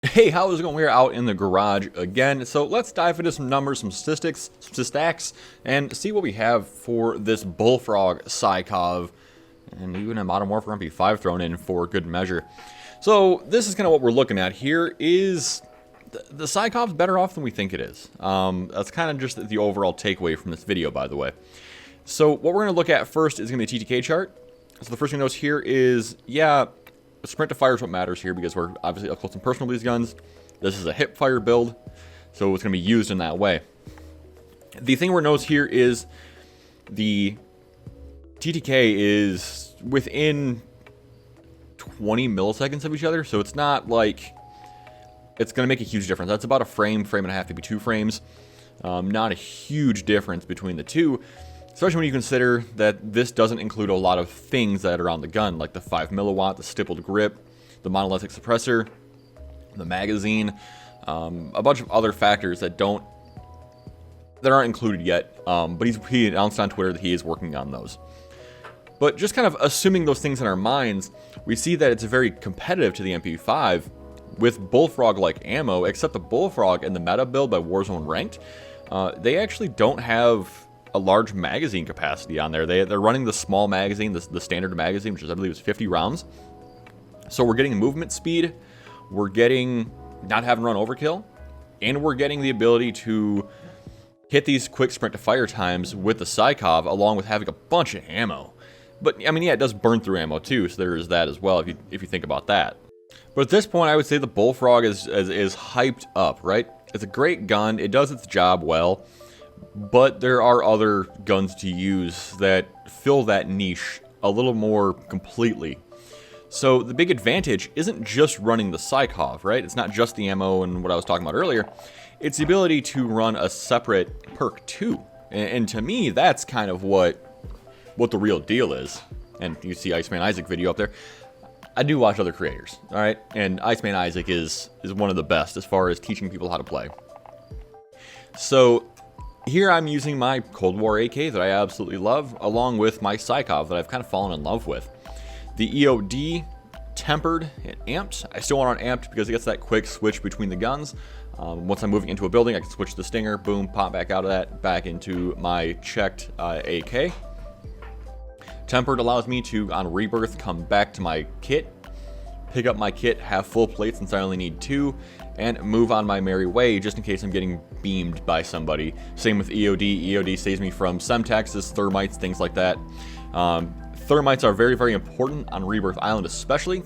Hey, how's it going? We're out in the garage again, so let's dive into some numbers, some statistics, some stats, and see what we have for this Bullfrog Sykov, and even a Modern Warfare MP5 thrown in for good measure. So this is kind of what we're looking at here. Is the Sykov's better off than we think it is. That's kind of just the overall takeaway from this video, by the way. So what we're going to look at first is going to be the TTK chart. So the first thing to notice here is, yeah, sprint to fire is what matters here because we're obviously up close and personal with these guns. This is a hip fire build, so it's going to be used in that way. The thing we're notice here is the TTK is within 20 milliseconds of each other, so it's not like it's going to make a huge difference. That's about a frame, frame and a half, maybe 2 frames. Not a huge difference between the two. Especially when you consider that this doesn't include a lot of things that are on the gun, like the 5 milliwatt, the stippled grip, the monolithic suppressor, the magazine, a bunch of other factors that aren't included yet. But he announced on Twitter that he is working on those. But just kind of assuming those things in our minds, we see that it's very competitive to the MP5 with Bullfrog-like ammo, except the Bullfrog and the meta build by Warzone Ranked, they actually don't have a large magazine capacity on there. They're running the small magazine, the standard magazine, which is, I believe, is 50 rounds. So we're getting movement speed, we're getting not having run overkill, and we're getting the ability to hit these quick sprint to fire times with the Sykov, along with having a bunch of ammo. But I mean, yeah, it does burn through ammo too, so there is that as well if you think about that. But at this point, I would say the Bullfrog is hyped up, right? It's a great gun, it does its job well. But there are other guns to use that fill that niche a little more completely. So the big advantage isn't just running the Sykov, right? It's not just the ammo and what I was talking about earlier. It's the ability to run a separate perk too. And to me, that's kind of what the real deal is. And you see Iceman Isaac video up there. I do watch other creators, all right? And Iceman Isaac is one of the best as far as teaching people how to play. So here I'm using my Cold War AK that I absolutely love, along with my Sykov that I've kind of fallen in love with. The EOD, tempered and amped. I still want it on amped because it gets that quick switch between the guns. Once I'm moving into a building, I can switch the stinger, boom, pop back out of that, back into my checked AK. Tempered allows me to, on Rebirth, come back to my kit, pick up my kit, have full plates since I only need 2, and move on my merry way just in case I'm getting beamed by somebody. Same with EOD. EOD saves me from semtaxes, thermites, things like that. Thermites are very, very important on Rebirth Island, especially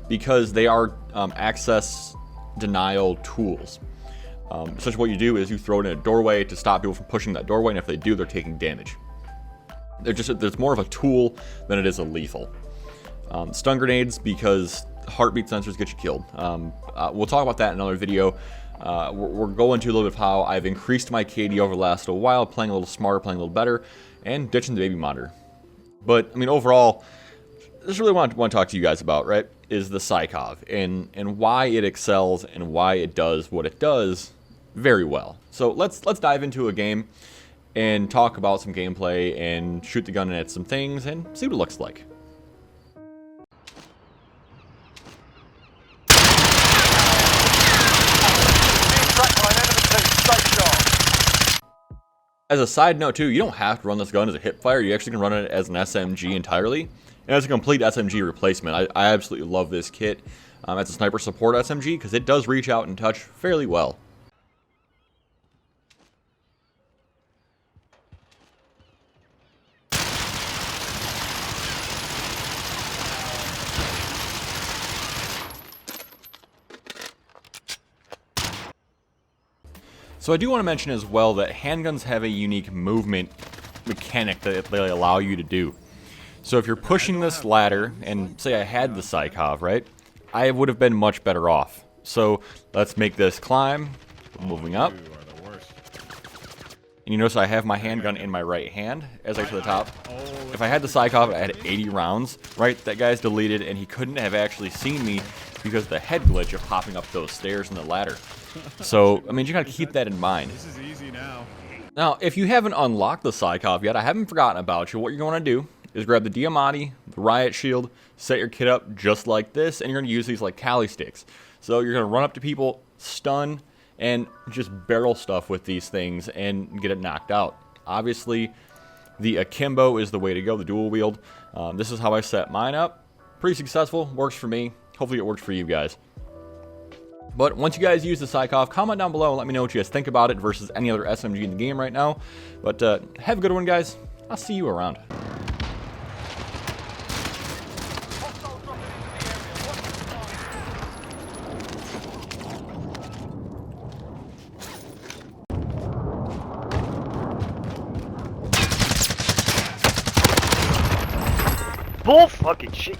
because they are access denial tools. Essentially what you do is you throw it in a doorway to stop people from pushing that doorway, and if they do, they're taking damage. There's more of a tool than it is a lethal. Stun grenades, because heartbeat sensors get you killed. We'll talk about that in another video. We're going to a little bit of how I've increased my KD over the last little while, playing a little smarter, playing a little better, and ditching the baby monitor. But, I mean, overall, this is really what I want to talk to you guys about, right, is the Sykov, and why it excels and why it does what it does very well. So let's dive into a game and talk about some gameplay and shoot the gun at some things and see what it looks like. As a side note too, you don't have to run this gun as a hip fire. You actually can run it as an SMG entirely. And as a complete SMG replacement, I absolutely love this kit as a sniper support SMG because it does reach out and touch fairly well. So I do want to mention as well that handguns have a unique movement mechanic that they allow you to do. So if you're pushing this ladder, and say I had the Sykov, right, I would have been much better off. So let's make this climb, moving up. And you notice I have my handgun in my right hand as I get to the top. If I had the Sykov, I had 80 rounds, right? That guy's deleted, and he couldn't have actually seen me because of the head glitch of popping up those stairs and the ladder. So, I mean, you gotta keep that in mind. This is easy now. Now, if you haven't unlocked the Sykov yet, I haven't forgotten about you. What you're going to do is grab the Diamatti, the Riot Shield, set your kit up just like this, and you're going to use these like Cali sticks. So you're going to run up to people, stun, and just barrel stuff with these things and get it knocked out. Obviously, the akimbo is the way to go, the dual wield. This is how I set mine up. Pretty successful, works for me. Hopefully it works for you guys. But once you guys use the Sykov, comment down below and let me know what you guys think about it versus any other SMG in the game right now. But have a good one, guys. I'll see you around. Bull fucking shit.